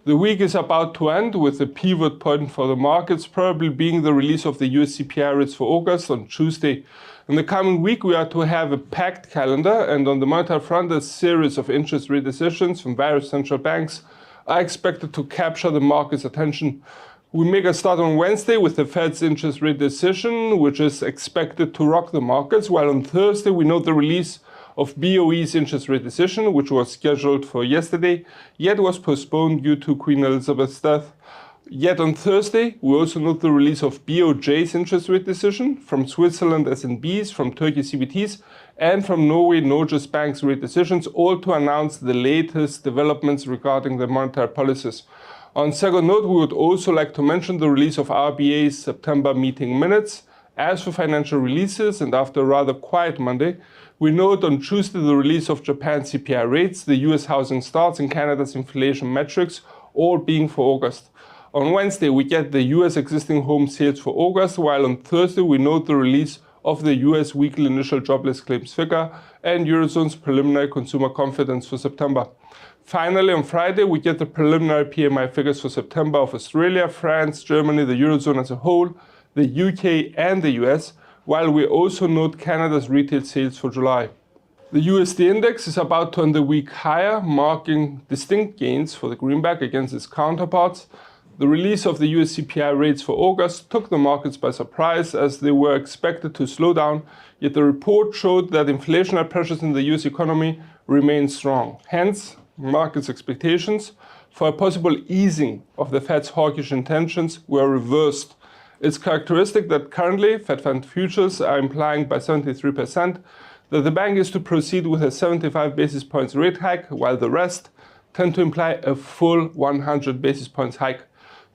The week is about to end with the pivot point for the markets probably being the release of the US CPI rates for August on Tuesday. In the coming week, we are to have a packed calendar, and on the monetary front, a series of interest rate decisions from various central banks are expected to capture the market's attention. We make a start on Wednesday with the Fed's interest rate decision, which is expected to rock the markets, while on Thursday we note the release of BOE's interest rate decision, which was scheduled for yesterday, yet was postponed due to Queen Elizabeth's death. Yet on Thursday, we also note the release of BOJ's interest rate decision, from Switzerland SNB's, from Turkey CBT's, and from Norway Norges Bank's rate decisions, all to announce the latest developments regarding their monetary policies. On second note, we would also like to mention the release of RBA's September meeting minutes. As for financial releases, and after a rather quiet Monday, we note on Tuesday the release of Japan's CPI rates, the US housing starts, and Canada's inflation metrics, all being for August. On Wednesday, we get the US existing home sales for August, while on Thursday we note the release of the US weekly initial jobless claims figure and Eurozone's preliminary consumer confidence for September. Finally, on Friday, we get the preliminary PMI figures for September of Australia, France, Germany, the Eurozone as a whole, the UK and the US, while we also note Canada's retail sales for July. The USD index is about to end the week higher, marking distinct gains for the greenback against its counterparts. The release of the US CPI rates for August took the markets by surprise as they were expected to slow down, yet the report showed that inflationary pressures in the US economy remain strong. Hence, markets' expectations for a possible easing of the Fed's hawkish intentions were reversed. It's characteristic that currently Fed Fund futures are implying by 73% that the bank is to proceed with a 75 basis points rate hike, while the rest tend to imply a full 100 basis points hike.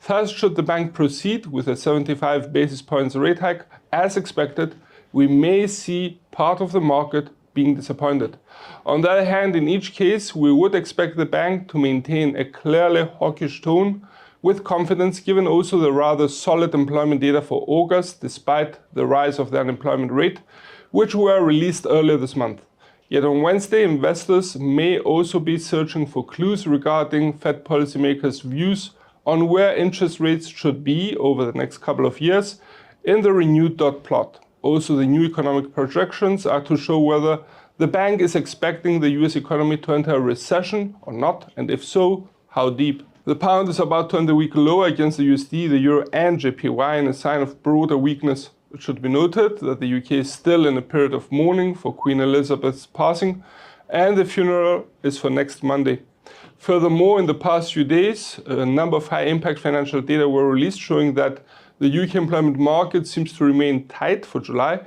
Thus, should the bank proceed with a 75 basis points rate hike as expected, we may see part of the market being disappointed. On the other hand, in each case, we would expect the bank to maintain a clearly hawkish tone with confidence, given also the rather solid employment data for August, despite the rise of the unemployment rate, which were released earlier this month. Yet on Wednesday, investors may also be searching for clues regarding Fed policymakers' views on where interest rates should be over the next couple of years in the renewed dot plot. Also, the new economic projections are to show whether the bank is expecting the US economy to enter a recession or not, and if so, how deep. The pound is about to end the week lower against the USD, the euro and JPY in a sign of broader weakness. It should be noted that the UK is still in a period of mourning for Queen Elizabeth's passing, and the funeral is for next Monday. Furthermore, in the past few days, a number of high-impact financial data were released showing that the UK employment market seems to remain tight for July,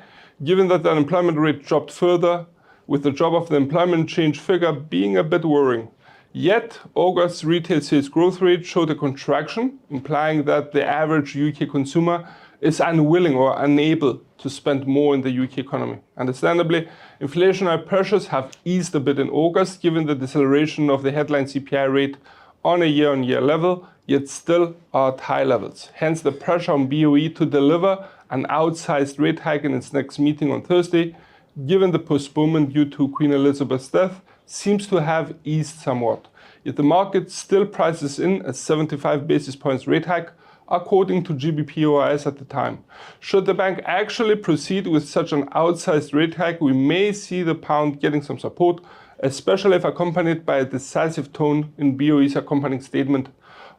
given that the unemployment rate dropped further, with the drop of the employment change figure being a bit worrying. Yet, August's retail sales growth rate showed a contraction, implying that the average UK consumer is unwilling or unable to spend more in the UK economy. Understandably, inflationary pressures have eased a bit in August, given the deceleration of the headline CPI rate on a year-on-year level, yet still are at high levels. Hence, the pressure on BOE to deliver an outsized rate hike in its next meeting on Thursday, given the postponement due to Queen Elizabeth's death, seems to have eased somewhat. Yet the market still prices in a 75 basis points rate hike, according to GBP/OIS at the time. Should the bank actually proceed with such an outsized rate hike, we may see the pound getting some support, especially if accompanied by a decisive tone in BOE's accompanying statement.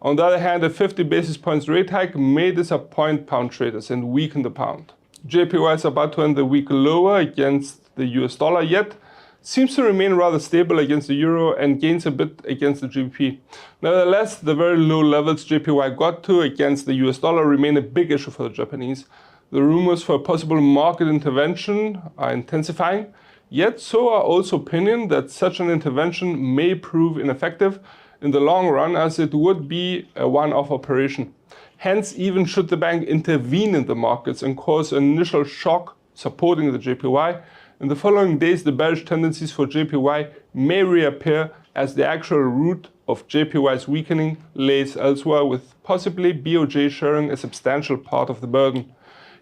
On the other hand, a 50 basis points rate hike may disappoint pound traders and weaken the pound. JPY is about to end the week lower against the US dollar, yet seems to remain rather stable against the euro and gains a bit against the GBP. Nevertheless, the very low levels JPY got to against the US dollar remain a big issue for the Japanese. The rumors for a possible market intervention are intensifying, yet so are also opinions that such an intervention may prove ineffective in the long run, as it would be a one-off operation. Hence, even should the bank intervene in the markets and cause an initial shock supporting the JPY, in the following days the bearish tendencies for JPY may reappear, as the actual root of JPY's weakening lays elsewhere, with possibly BOJ sharing a substantial part of the burden.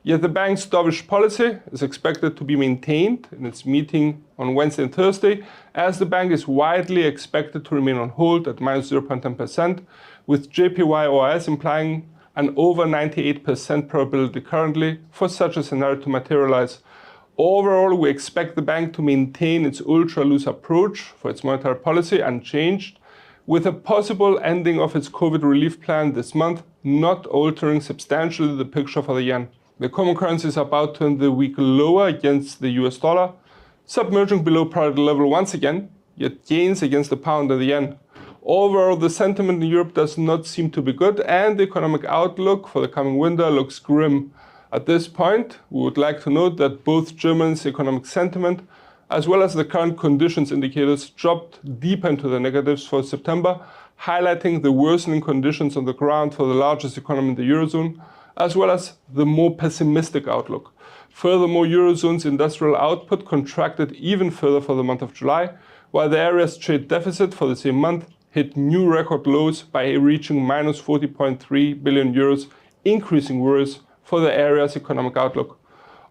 Yet the bank's dovish policy is expected to be maintained in its meeting on Wednesday and Thursday, as the bank is widely expected to remain on hold at minus 0.10%, with JPY OIS implying an over 98% probability currently for such a scenario to materialize. Overall, we expect the bank to maintain its ultra-loose approach for its monetary policy unchanged, with a possible ending of its COVID relief plan this month not altering substantially the picture for the yen. The common currency is about to end the week lower against the US dollar, submerging below parity level once again, yet gains against the pound and the yen. Overall, the sentiment in Europe does not seem to be good, and the economic outlook for the coming winter looks grim. At this point, we would like to note that both Germany's economic sentiment as well as the current conditions indicators dropped deep into the negatives for September, highlighting the worsening conditions on the ground for the largest economy in the Eurozone, as well as the more pessimistic outlook. Furthermore, Eurozone's industrial output contracted even further for the month of July, while the area's trade deficit for the same month hit new record lows by reaching minus 40.3 billion euros, increasing worries for the area's economic outlook.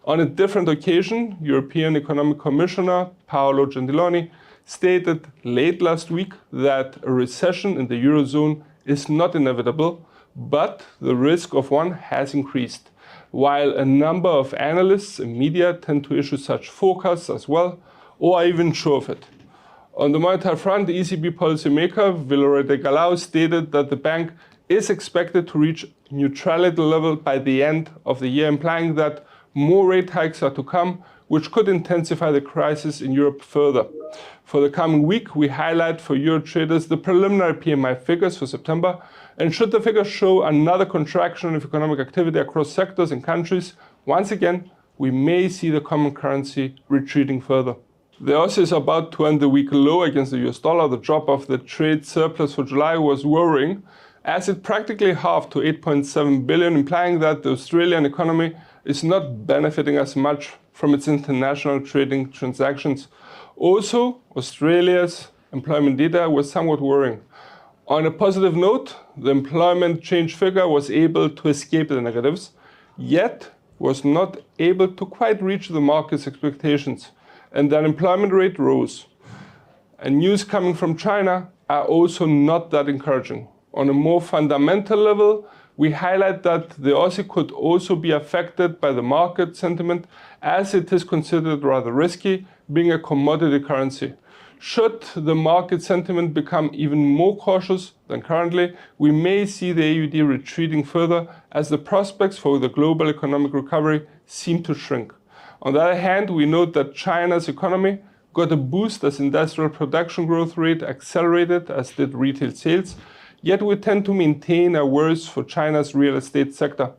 On a different occasion, European Economic Commissioner Paolo Gentiloni stated late last week that a recession in the Eurozone is not inevitable, but the risk of one has increased. While a number of analysts and media tend to issue such forecasts as well, or are even sure of it. On the monetary front, the ECB policymaker Valerio Galao stated that the bank is expected to reach neutrality level by the end of the year, implying that more rate hikes are to come, which could intensify the crisis in Europe further. For the coming week, we highlight for Euro traders the preliminary PMI figures for September, and should the figures show another contraction of economic activity across sectors and countries, once again, we may see the common currency retreating further. The Aussie is about to end the week low against the US dollar. The drop of the trade surplus for July was worrying, as it practically halved to 8.7 billion, implying that the Australian economy is not benefiting as much from its international trading transactions. Also, Australia's employment data was somewhat worrying. On a positive note, the employment change figure was able to escape the negatives, yet was not able to quite reach the market's expectations, and the unemployment rate rose. And news coming from China are also not that encouraging. On a more fundamental level, we highlight that the Aussie could also be affected by the market sentiment, as it is considered rather risky, being a commodity currency. Should the market sentiment become even more cautious than currently, we may see the AUD retreating further, as the prospects for the global economic recovery seem to shrink. On the other hand, we note that China's economy got a boost as industrial production growth rate accelerated, as did retail sales, yet we tend to maintain our worries for China's real estate sector.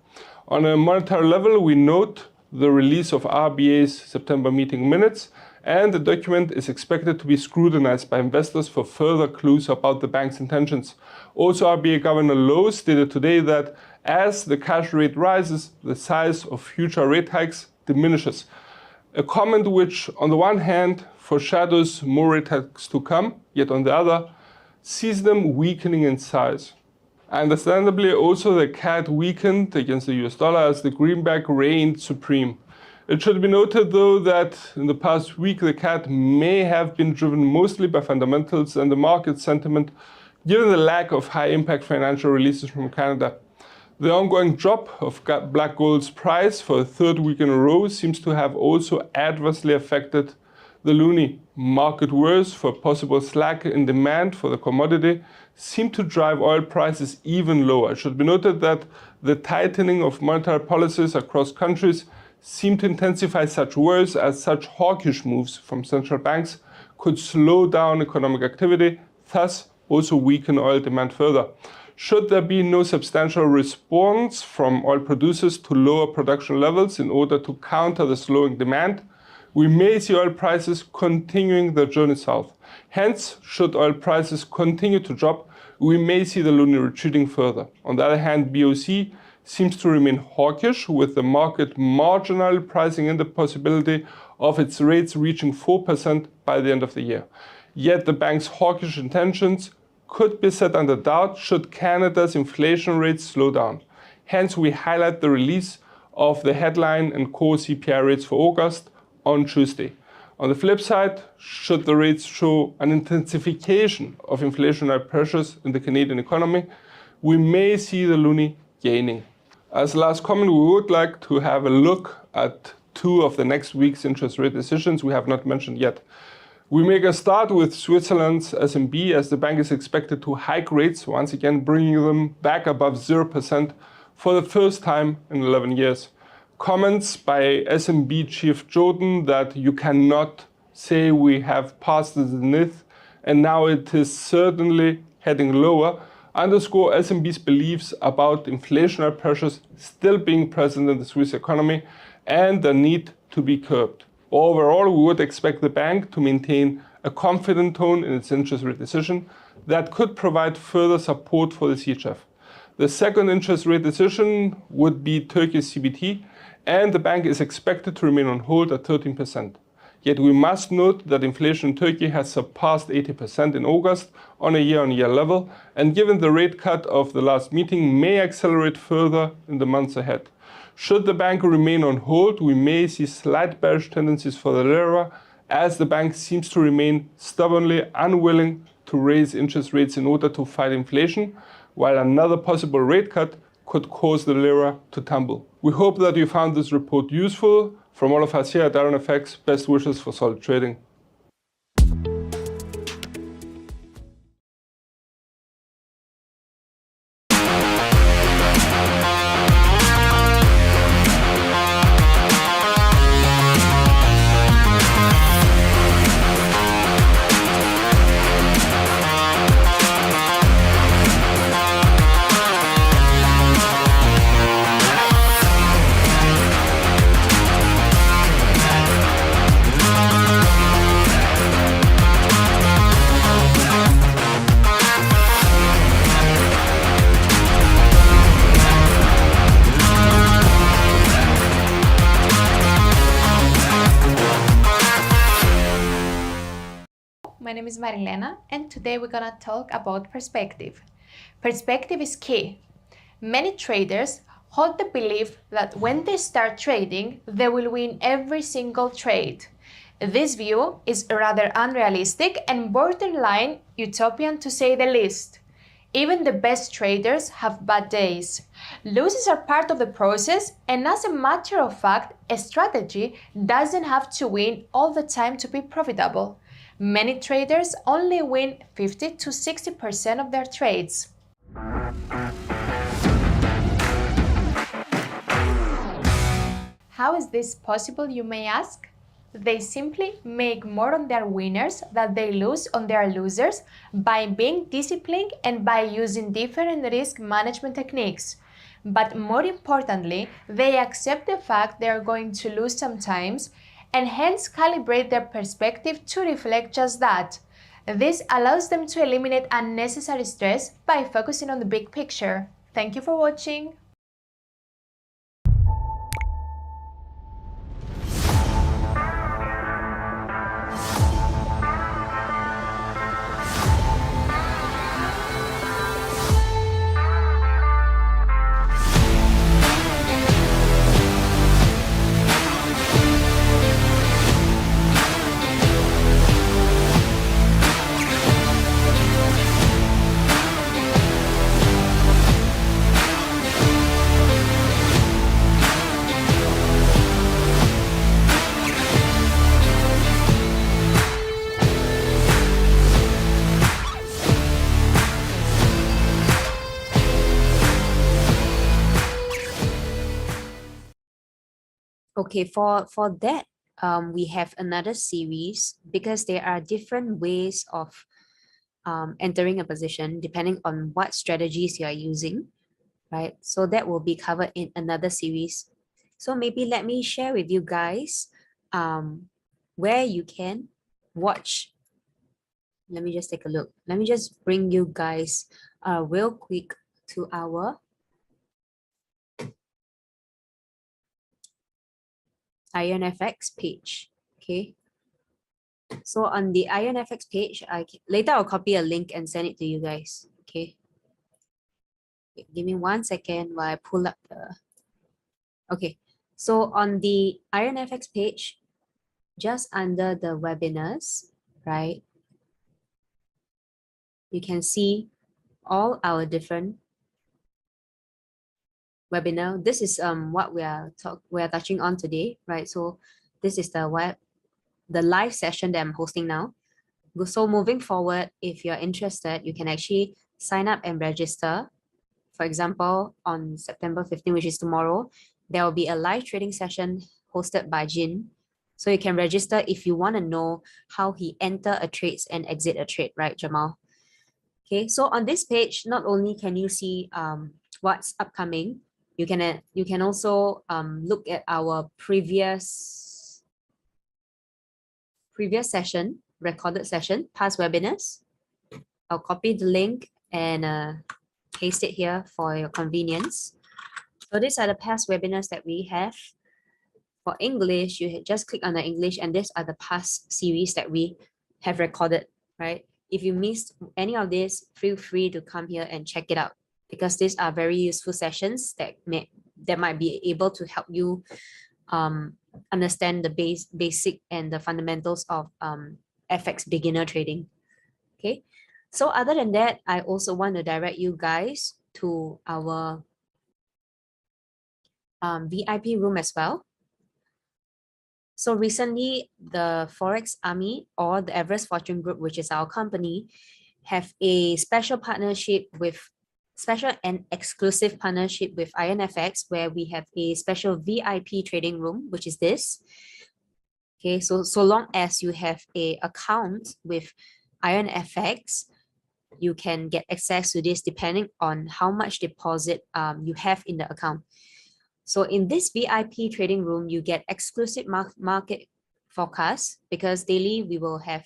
On a monetary level, we note the release of RBA's September meeting minutes, and the document is expected to be scrutinized by investors for further clues about the bank's intentions. Also, RBA Governor Lowe stated today that as the cash rate rises, the size of future rate hikes diminishes. A comment which, on the one hand, foreshadows more rate hikes to come, yet on the other, sees them weakening in size. Understandably, also the CAD weakened against the US dollar as the greenback reigned supreme. It should be noted, though, that in the past week the CAD may have been driven mostly by fundamentals and the market sentiment, given the lack of high-impact financial releases from Canada. The ongoing drop of black gold's price for a third week in a row seems to have also adversely affected the loonie. Market worries for possible slack in demand for the commodity seem to drive oil prices even lower. It should be noted that the tightening of monetary policies across countries seem to intensify such worries, as such hawkish moves from central banks could slow down economic activity, thus also weaken oil demand further. Should there be no substantial response from oil producers to lower production levels in order to counter the slowing demand, we may see oil prices continuing their journey south. Hence, should oil prices continue to drop, we may see the loonie retreating further. On the other hand, BOC seems to remain hawkish, with the market marginally pricing in the possibility of its rates reaching 4% by the end of the year. Yet the bank's hawkish intentions could be set under doubt should Canada's inflation rates slow down. Hence, we highlight the release of the headline and core CPI rates for August on Tuesday. On the flip side, should the rates show an intensification of inflationary pressures in the Canadian economy, we may see the loonie gaining. As last comment, we would like to have a look at two of the next week's interest rate decisions we have not mentioned yet. We make a start with Switzerland's SNB, as the bank is expected to hike rates, once again bringing them back above 0% for the first time in 11 years. Comments by SNB Chief Jordan that you cannot say we have passed the zenith and now it is certainly heading lower underscore SNB's beliefs about inflationary pressures still being present in the Swiss economy and the need to be curbed. Overall, we would expect the bank to maintain a confident tone in its interest rate decision that could provide further support for the CHF. The second interest rate decision would be Turkey's CBT, and the bank is expected to remain on hold at 13%. Yet we must note that inflation in Turkey has surpassed 80% in August on a year-on-year level, and given the rate cut of the last meeting, may accelerate further in the months ahead. Should the bank remain on hold, we may see slight bearish tendencies for the lira, as the bank seems to remain stubbornly unwilling to raise interest rates in order to fight inflation, while another possible rate cut could cause the lira to tumble. We hope that you found this report useful. From all of us here at IronFX, best wishes for solid trading. My name is Marilena, and today we're gonna talk about perspective. Perspective is key. Many traders hold the belief that when they start trading, they will win every single trade. This view is rather unrealistic and borderline utopian, to say the least. Even the best traders have bad days. Losses are part of the process, and as a matter of fact, a strategy doesn't have to win all the time to be profitable. Many traders only win 50 to 60% of their trades. How is this possible, you may ask? They simply make more on their winners than they lose on their losers by being disciplined and by using different risk management techniques. But more importantly, they accept the fact they are going to lose sometimes and hence calibrate their perspective to reflect just that. This allows them to eliminate unnecessary stress by focusing on the big picture. Thank you for watching. Okay, for that, we have another series because there are different ways of entering a position depending on what strategies you are using, right? So that will be covered in another series. So maybe let me share with you guys where you can watch. Let me just take a look. Let me just bring you guys real quick to our IronFX page. Okay, so on the IronFX page, later I'll copy a link and send it to you guys. Okay, give me 1 second while I pull up Okay, so on the IronFX page, just under the webinars, right, you can see all our different webinar. This is what we are touching on today, right? So this is the live session that I'm hosting now. So moving forward, if you're interested, you can actually sign up and register. For example, on September 15, which is tomorrow, there will be a live trading session hosted by Jin. So you can register if you want to know how he enter a trade and exit a trade, right, Jamal? Okay, so on this page, not only can you see what's upcoming, you can also look at our previous session, recorded session, past webinars. I'll copy the link and paste it here for your convenience. So these are the past webinars that we have. For English, you just click on the English, and these are the past series that we have recorded, right? If you missed any of this, feel free to come here and check it out, because these are very useful sessions that might be able to help you understand the basic and the fundamentals of FX beginner trading. Okay, so other than that, I also want to direct you guys to our VIP room as well. So recently, the Forex Army, or the Everest Fortune Group, which is our company, have a special and exclusive partnership with IronFX, where we have a special VIP trading room, which is this. Okay, so long as you have a account with IronFX, you can get access to this depending on how much deposit you have in the account. So in this VIP trading room, you get exclusive market forecasts, because daily we will have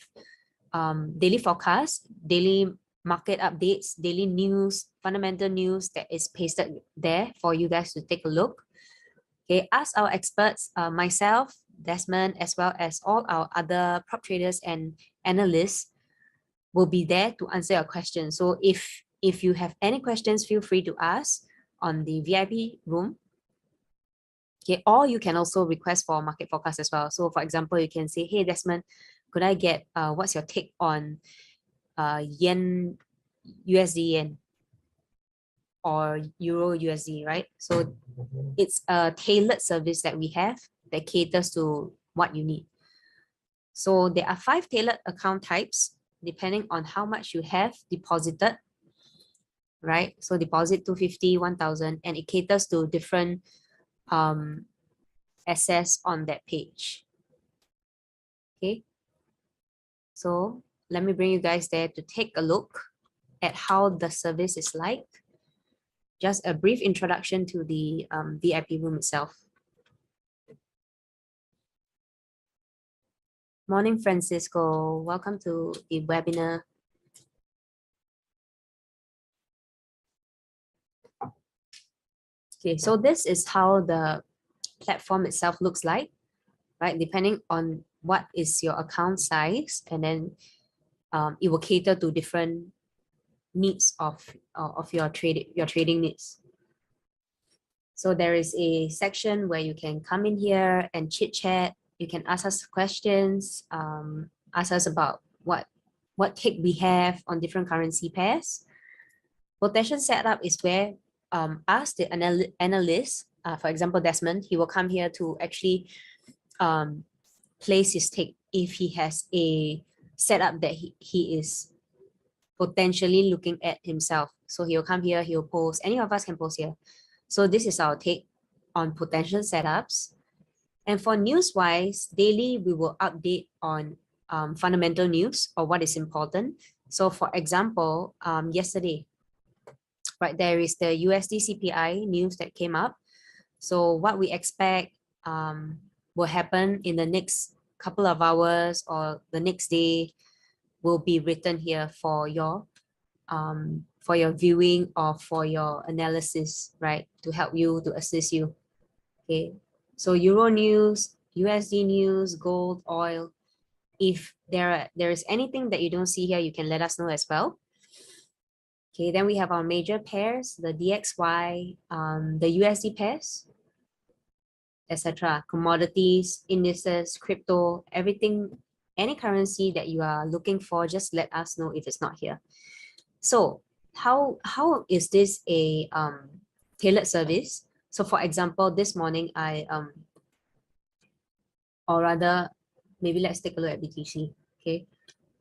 daily forecasts, daily market updates, daily news, fundamental news that is pasted there for you guys to take a look. Okay, as our experts, myself, Desmond, as well as all our other prop traders and analysts will be there to answer your questions. So if you have any questions, feel free to ask on the VIP room. Okay, or you can also request for market forecast as well. So for example, you can say, hey, Desmond, could I get what's your take on yen, USD yen, or Euro USD, right? So it's a tailored service that we have that caters to what you need. So there are 5 tailored account types depending on how much you have deposited, right? So deposit 250, 1,000, and it caters to different assets on that page. Okay, so let me bring you guys there to take a look at how the service is like. Just a brief introduction to the VIP room itself. Morning, Francisco. Welcome to the webinar. Okay, so this is how the platform itself looks like, right? Depending on what is your account size, and then it will cater to different needs of your trading needs. So there is a section where you can come in here and chit chat. You can ask us questions, ask us about what take we have on different currency pairs. Potential setup is where us, the analyst, for example, Desmond, he will come here to actually place his take if he has a setup that he is potentially looking at himself. So he'll come here, he'll post, any of us can post here. So this is our take on potential setups. And for news-wise, daily we will update on fundamental news or what is important. So for example, yesterday, right, there is the USD CPI news that came up. So what we expect will happen in the next couple of hours or the next day will be written here for your viewing or for your analysis, right, to help you, to assist you. Okay, so Euro news, USD news, gold, oil. If there is anything that you don't see here, you can let us know as well. Okay, then we have our major pairs, the DXY, the USD pairs. etc. Commodities, indices, crypto, everything, any currency that you are looking for, just let us know if it's not here. So how is this a tailored service? So for example, this morning or rather, maybe let's take a look at BTC. Okay,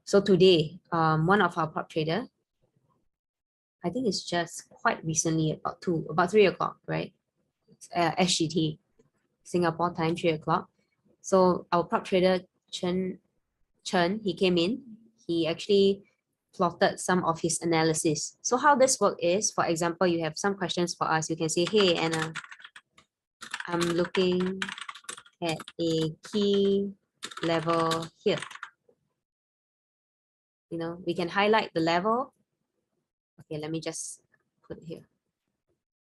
so today, one of our prop trader, I think it's just quite recently, about 3 o'clock, right? SGT, Singapore time, 3 o'clock. So our prop trader Chen, he came in. He actually plotted some of his analysis. So how this work is, for example, you have some questions for us. You can say, hey Anna, I'm looking at a key level here. You know, we can highlight the level. Okay, let me just put it here.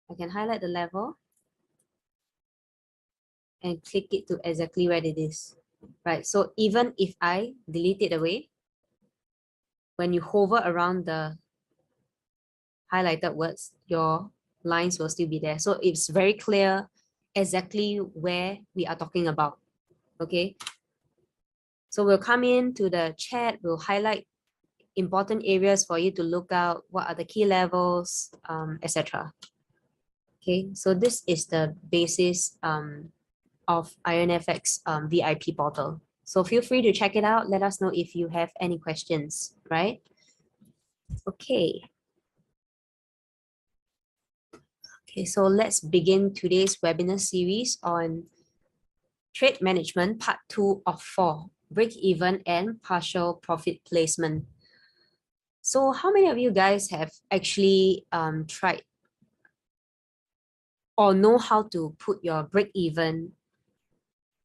I can highlight the level and click it to exactly where it is, right? So even if I delete it away, when you hover around the highlighted words, your lines will still be there. So it's very clear exactly where we are talking about, okay? So we'll come into the chat, we'll highlight important areas for you to look out, what are the key levels, etc. Okay, so this is the basis of IronFX VIP portal. So feel free to check it out. Let us know if you have any questions, right? Okay. Okay, so let's begin today's webinar series on trade management, part 2 of 4, break-even and partial profit placement. So how many of you guys have actually tried or know how to put your break-even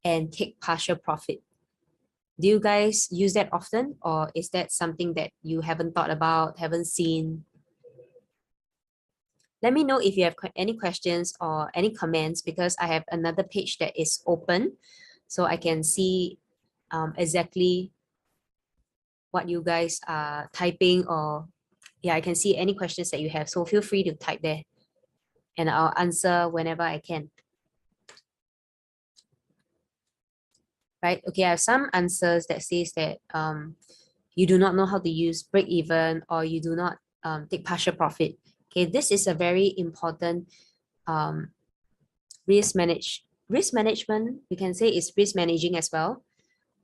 and take partial profit? Do you guys use that often, or is that something that you haven't thought about, haven't seen? Let me know if you have any questions or any comments, because I have another page that is open, so I can see exactly what you guys are typing, or yeah, I can see any questions that you have. So feel free to type there and I'll answer whenever I can. Right, okay, I have some answers that says that you do not know how to use break even, or you do not take partial profit. Okay, this is a very important risk management, we can say is risk managing as well.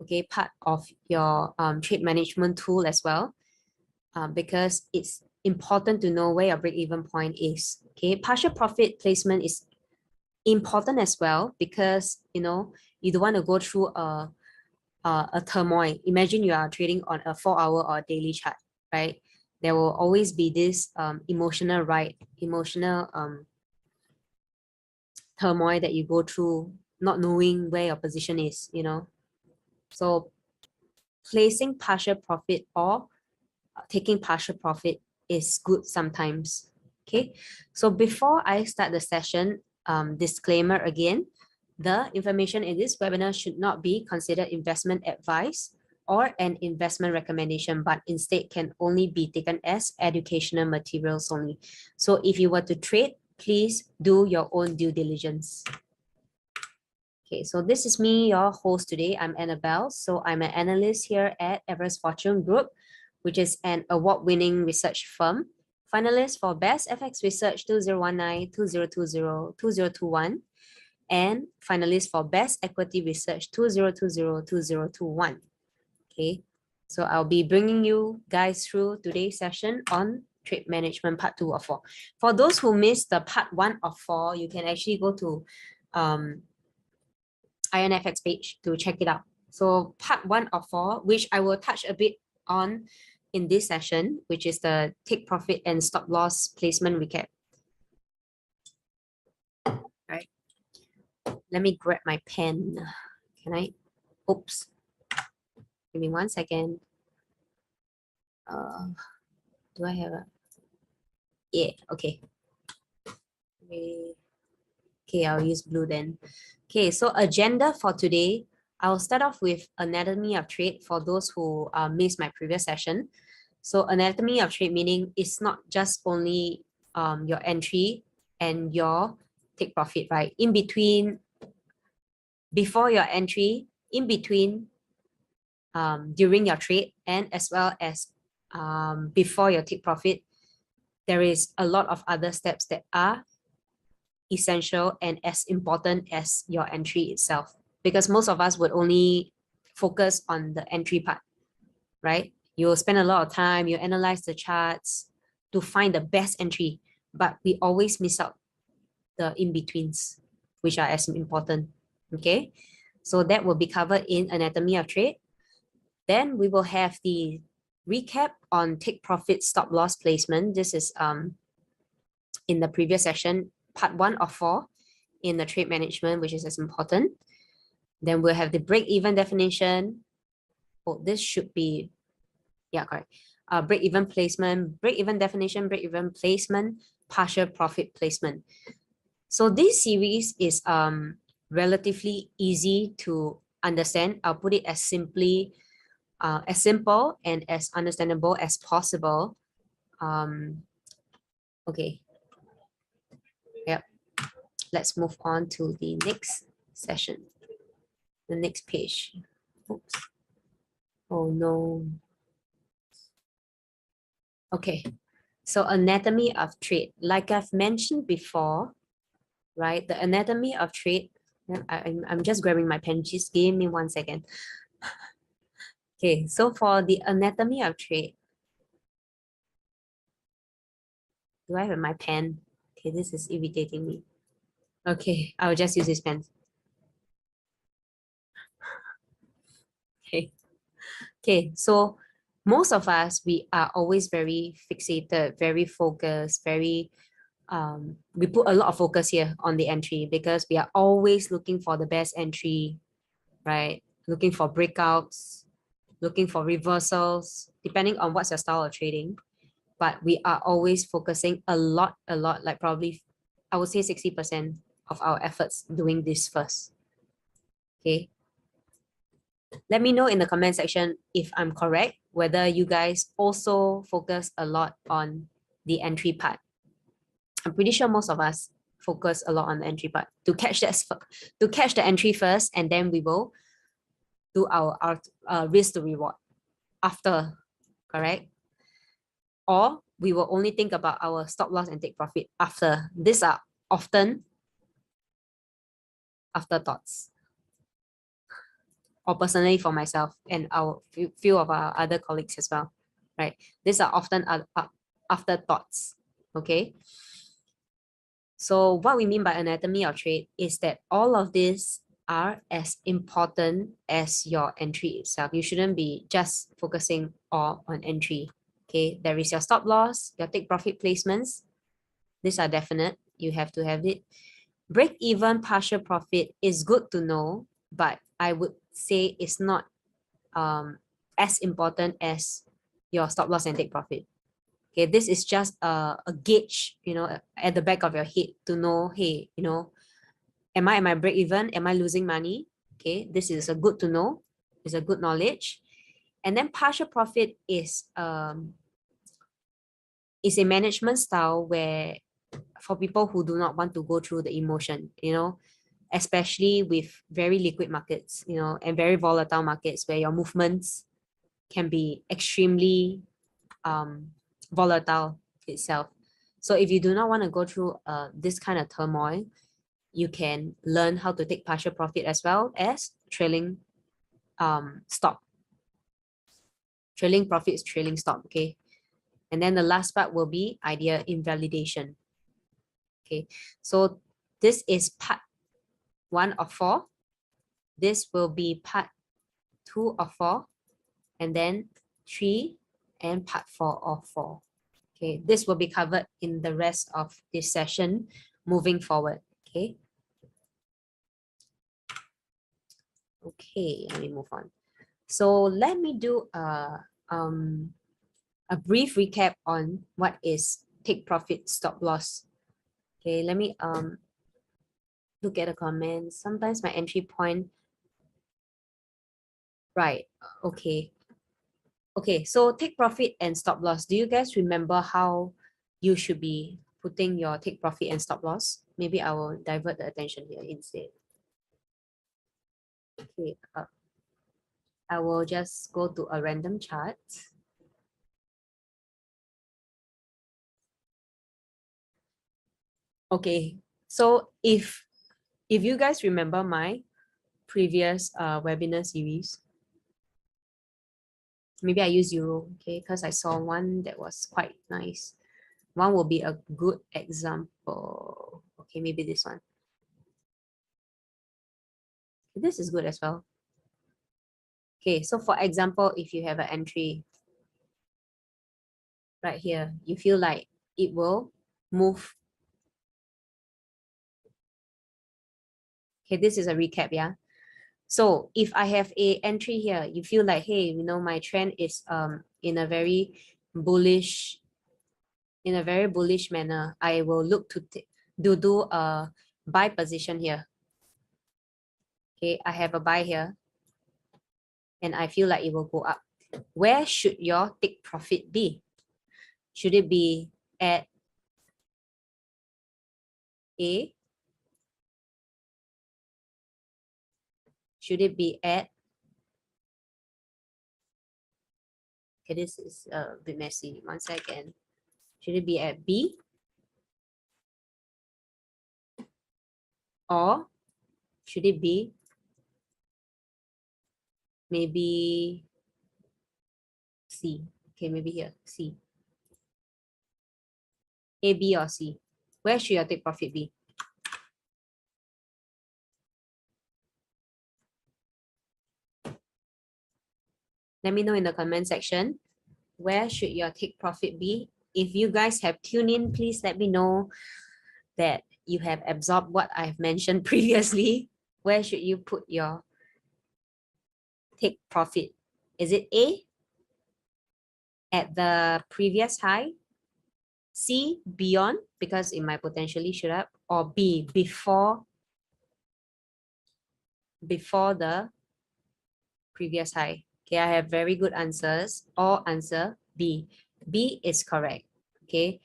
Okay, part of your trade management tool as well, because it's important to know where your break-even point is. Okay, partial profit placement is important as well, because you know you don't want to go through a turmoil. Imagine you are trading on a 4-hour or daily chart, right? There will always be this emotional turmoil that you go through, not knowing where your position is, you know. So placing partial profit or taking partial profit is good sometimes. Okay, so before I start the session, disclaimer again, the information in this webinar should not be considered investment advice or an investment recommendation, but instead can only be taken as educational materials only. So if you were to trade, please do your own due diligence. Okay, so this is me, your host today. I'm Annabelle. So I'm an analyst here at Everest Fortune Group, which is an award-winning research firm, finalist for Best FX Research 2019, 2020, 2021, and finalist for Best Equity Research 2020, 2021. Okay, so I'll be bringing you guys through today's session on trade management part 2 of 4. For those who missed the part 1 of 4, you can actually go to IronFX page to check it out. So part 1 of 4, which I will touch a bit on in this session, which is the take profit and stop loss placement recap. Right. Let me grab my pen. Can I? Oops. Give me 1 second. Do I have a? Yeah, okay. Okay, I'll use blue then. Okay, so agenda for today, I'll start off with anatomy of trade for those who missed my previous session. So anatomy of trade meaning it's not just only your entry and your take profit, right? In between before your entry, in between, during your trade, and as well as before your take profit, there is a lot of other steps that are essential and as important as your entry itself. Because most of us would only focus on the entry part, right? You'll spend a lot of time, you analyze the charts to find the best entry, but we always miss out the in-betweens, which are as important, okay? So that will be covered in Anatomy of Trade. Then we will have the recap on take profit stop loss placement. This is in the previous session, part 1 of 4 in the trade management, which is as important. Then we'll have the break-even definition. Oh, this should be, yeah, correct. Break-even placement, break-even definition, break-even placement, partial profit placement. So this series is relatively easy to understand. I'll put it as simply, as simple and as understandable as possible. Okay. Yep. Let's move on to the next session. The next page. Oops. Oh no. Okay. So anatomy of trade, like I've mentioned before, right? The anatomy of trade. I'm just grabbing my pen. Just give me 1 second. Okay, so for the anatomy of trade, do I have my pen? Okay, this is irritating me. Okay, I'll just use this pen. Okay. Okay, so most of us, we are always very fixated, very focused, very we put a lot of focus here on the entry because we are always looking for the best entry, right? Looking for breakouts, looking for reversals, depending on what's your style of trading. But we are always focusing a lot, like probably, I would say 60% of our efforts doing this first. Okay. Let me know in the comment section if I'm correct, whether you guys also focus a lot on the entry part. I'm pretty sure most of us focus a lot on the entry part to catch the entry first, and then we will do our risk to reward after, correct? Or we will only think about our stop loss and take profit after. These are often afterthoughts. Or personally for myself and our few of our other colleagues as well, right? These are often afterthoughts, okay? So what we mean by anatomy of trade is that all of these are as important as your entry itself. You shouldn't be just focusing all on entry, okay? There is your stop loss, your take profit placements. These are definite. You have to have it. Break even partial profit is good to know, but I would say it's not as important as your stop loss and take profit. Okay, this is just a gauge, you know, at the back of your head to know, hey, you know, am I at my break even? Am I losing money? Okay, this is a good to know. It's a good knowledge. And then partial profit is a management style where for people who do not want to go through the emotion, you know, especially with very liquid markets, you know, and very volatile markets where your movements can be extremely volatile itself. So if you do not want to go through this kind of turmoil, you can learn how to take partial profit as well as trailing stop. Trailing profit is trailing stop, okay? And then the last part will be idea invalidation. Okay, so this is part 1 of 4. This will be part 2 of 4, and then 3 and part 4 of 4. Okay, this will be covered in the rest of this session moving forward. Okay. Okay, let me move on. So let me do a brief recap on what is take profit stop loss. Okay, let me look at the comments. Sometimes my entry point. Right. Okay. Okay, so take profit and stop loss. Do you guys remember how you should be putting your take profit and stop loss? Maybe I will divert the attention here instead. Okay, I will just go to a random chart. Okay, so if you guys remember my previous webinar series, maybe I use euro, okay, because I saw one that was quite nice. One will be a good example. Okay, maybe this one. This is good as well. Okay, so for example, if you have an entry right here, you feel like it will move. Okay, this is a recap, yeah. So if I have a entry here, you feel like, hey, you know, my trend is in a very bullish manner. I will look to do a buy position here. Okay, I have a buy here, and I feel like it will go up. Where should your take profit be? Should it be at A? Should it be at, okay, this is a bit messy. 1 second. Should it be at B? Or should it be maybe C? Okay, maybe here, C. A, B, or C? Where should your take profit be? Let me know in the comment section. Where should your take profit be? If you guys have tuned in, please let me know that you have absorbed what I've mentioned previously. Where should you put your take profit? Is it A, at the previous high, C, beyond, because it might potentially shoot up, or B, before the previous high? Okay, I have very good answers. All answer B. B is correct. Okay,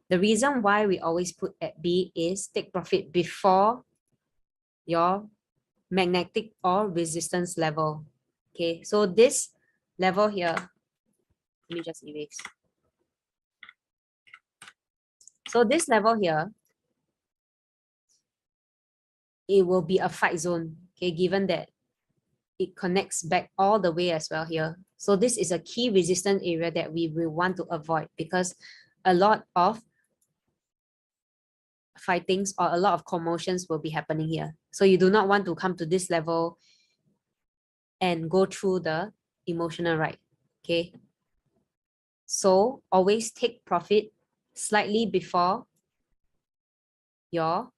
the reason why we always put at B is take profit before your magnetic or resistance level. Okay, so this level here, let me just erase. So this level here, it will be a fight zone, okay, given that it connects back all the way as well here. So this is a key resistance area that we will want to avoid, because a lot of fightings or a lot of commotions will be happening here. So you do not want to come to this level and go through the emotional ride, okay? So always take profit slightly before your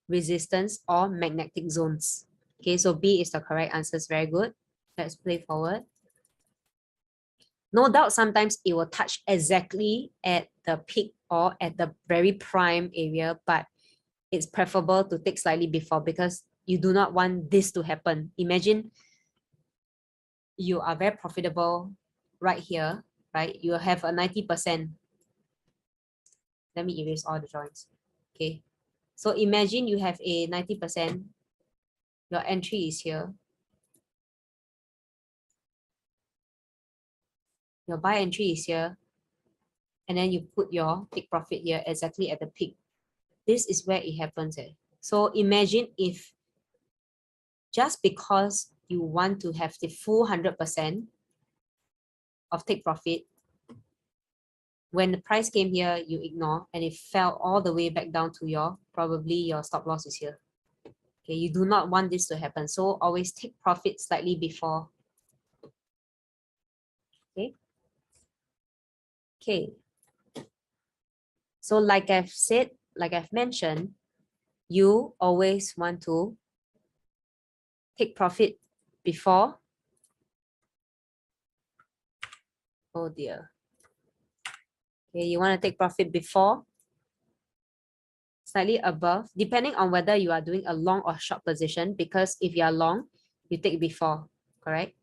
resistance or magnetic zones. Okay, so B is the correct answer. Very good. Let's play forward. No doubt sometimes it will touch exactly at the peak or at the very prime area, but it's preferable to take slightly before, because you do not want this to happen. Imagine you are very profitable right here, right? You have a 90%. Let me erase all the drawings. Okay. So imagine you have a 90%. Your entry is here. Your buy entry is here. And then you put your take profit here exactly at the peak. This is where it happens. So imagine if just because you want to have the full 100% of take profit, when the price came here, you ignore and it fell all the way back down to your, probably your stop loss is here. Okay, you do not want this to happen. So always take profit slightly before. Okay. Okay. So like I've said, like I've mentioned, you always want to take profit before. Oh dear. Okay, you want to take profit before, slightly above, depending on whether you are doing a long or short position, because if you are long, you take before, correct?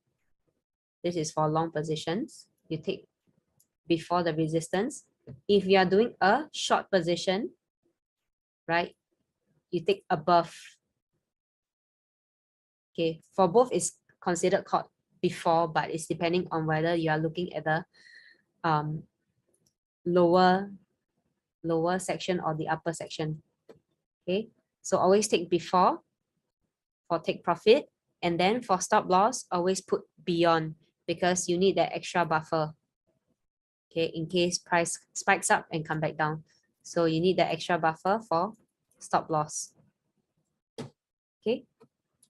This is for long positions. You take before the resistance. If you are doing a short position, right, you take above Okay, for both is considered called before, but it's depending on whether you are looking at the lower section or the upper section. Okay, so always take before for take profit, and then for stop loss, always put beyond, because you need that extra buffer. Okay, in case price spikes up and come back down. So you need that extra buffer for stop loss. Okay,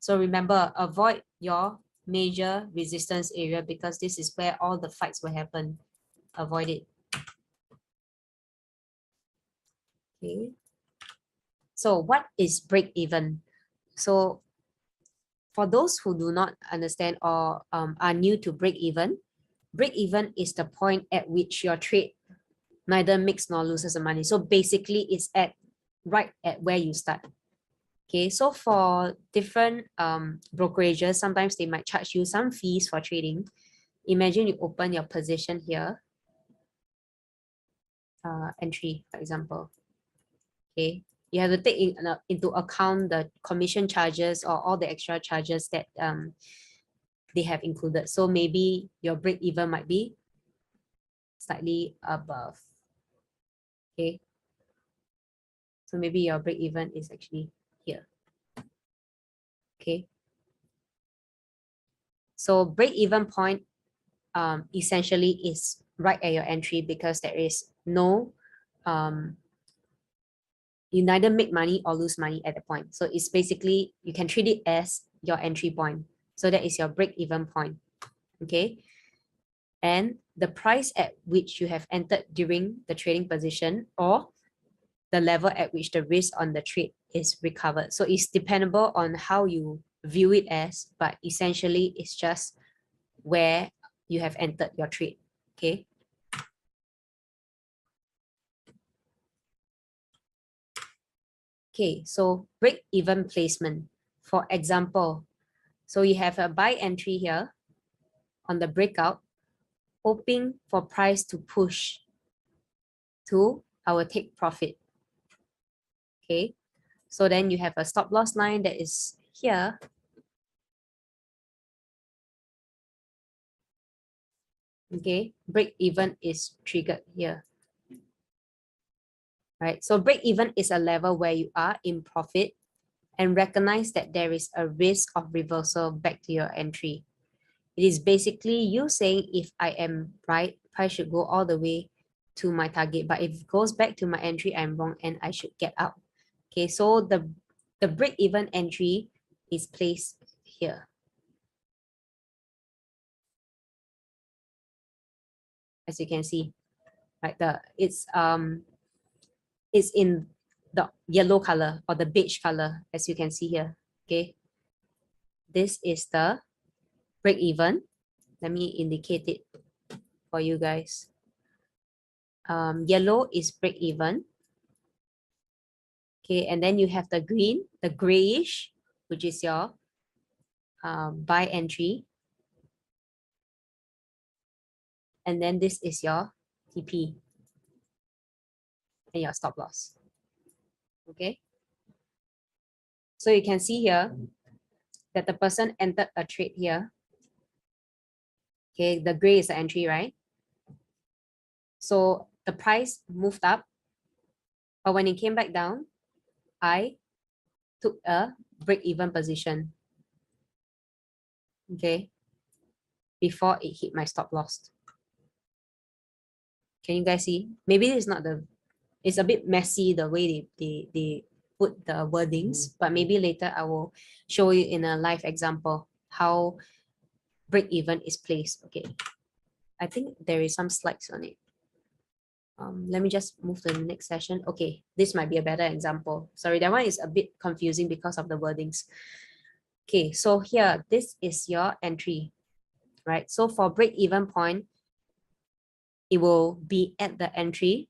so remember, avoid your major resistance area, because this is where all the fights will happen. Avoid it. Okay, so what is break even? So for those who do not understand or are new to break even is the point at which your trade neither makes nor loses the money. So basically it's right at where you start. Okay, so for different brokerages, sometimes they might charge you some fees for trading. Imagine you open your position here, entry, for example. Okay, you have to take into account the commission charges or all the extra charges that they have included. So maybe your break even might be slightly above. Okay, so maybe your break even is actually here. Okay, so break even point essentially is right at your entry, because there is no you neither make money or lose money at the point. So it's basically, you can treat it as your entry point. So that is your break even point. Okay, and the price at which you have entered during the trading position, or the level at which the risk on the trade is recovered. So it's dependable on how you view it as, but essentially it's just where you have entered your trade. Okay. Okay, so break even placement. For example, so you have a buy entry here on the breakout, hoping for price to push to our take profit. Okay, so then you have a stop loss line that is here. Okay, break even is triggered here. Right, so break even is a level where you are in profit and recognize that there is a risk of reversal back to your entry. It is basically you saying, if I am right, price should go all the way to my target, but if it goes back to my entry, I'm wrong and I should get out. Okay, so the break even entry is placed here. As you can see, right, it's in the yellow color or the beige color, as you can see here. Okay, this is the break even. Let me indicate it for you guys. Yellow is break even. Okay, and then you have the green, the grayish, which is your buy entry. And then this is your TP and your stop loss. Okay, so you can see here that the person entered a trade here. Okay, the gray is the entry, right? So the price moved up, but when it came back down, I took a break-even position. Okay, before it hit my stop loss. Can you guys see? Maybe it's not it's a bit messy the way they put the wordings, but maybe later I will show you in a live example how break even is placed. Okay, I think there is some slides on it. Let me just move to the next session. Okay, this might be a better example. Sorry, that one is a bit confusing because of the wordings. Okay, so here, this is your entry, right? So for break even point, it will be at the entry,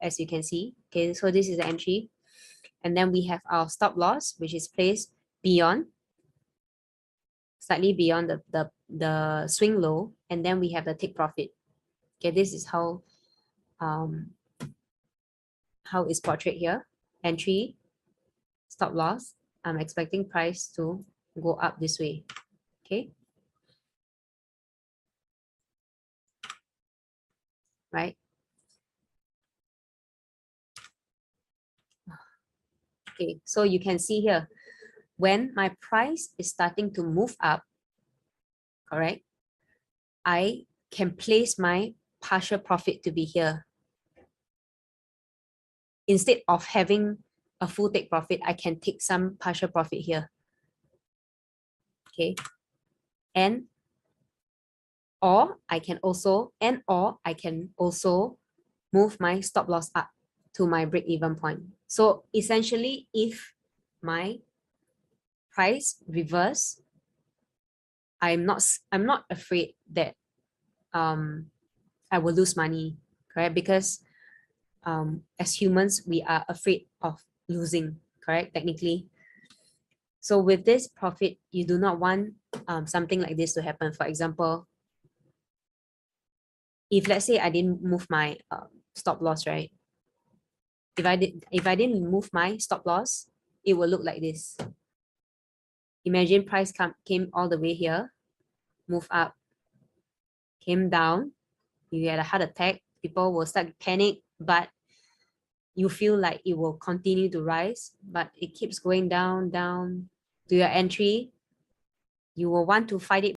as you can see. Okay, so this is the entry. And then we have our stop loss, which is placed beyond, slightly beyond the swing low. And then we have the take profit. Okay, this is how it's portrayed here. Entry, stop loss, I'm expecting price to go up this way. Okay. Right. Okay, so you can see here, when my price is starting to move up, correct, I can place my partial profit to be here. Instead of having a full take profit, I can take some partial profit here. Okay. Or I can also move my stop loss up to my break-even point. So essentially, if my price reverse, I'm not afraid that I will lose money, correct? Because as humans, we are afraid of losing, correct? Technically. So with this profit, you do not want something like this to happen. For example, if let's say I didn't move my stop loss, right? If I didn't move my stop loss, it will look like this. Imagine price came all the way here, move up, came down, you get a heart attack, people will start panic, but you feel like it will continue to rise, but it keeps going down to your entry. You will want to fight it